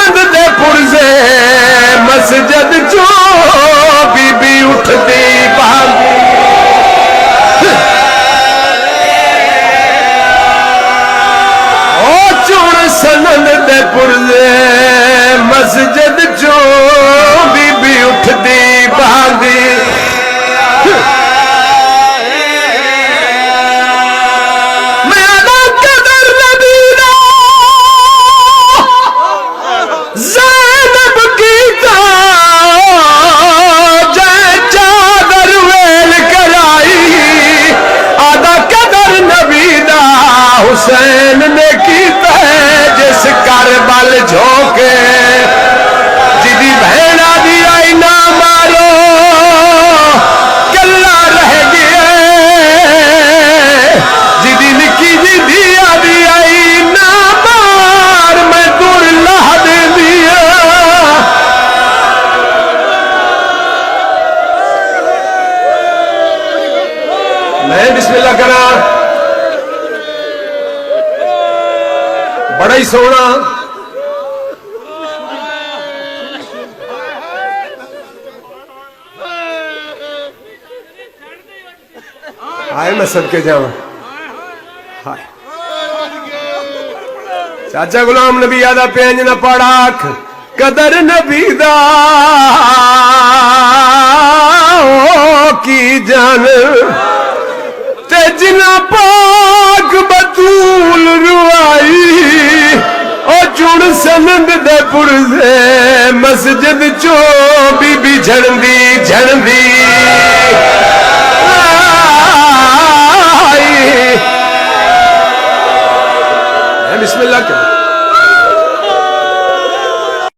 सनद दे पुरजे मस्जिद चो बीबी उठती भागी ओ चुन सनद दे पुरजे मस्जिद चो बीबी उठती भागी हुसैन ने कीता है जिस करबल झोंके जिदी बहना दी आई ना मारो कल्ला रह गया जिदी निकी जी दिया दी आई ना मार मैं दूर ला दे दिया मैं बिस्मिल्लाह करा बड़ा ही सोना आए मैं सबके जावा हाय चाचा गुलाम नबी यादा पेंज न पड़ाख कदर नबी दा की जान ते जिना पाक बतूल रुआई ओ चुन सनद दे पुरजे मस्जिद चो बीबी झड़दी झड़दी बिस्मिल्लाह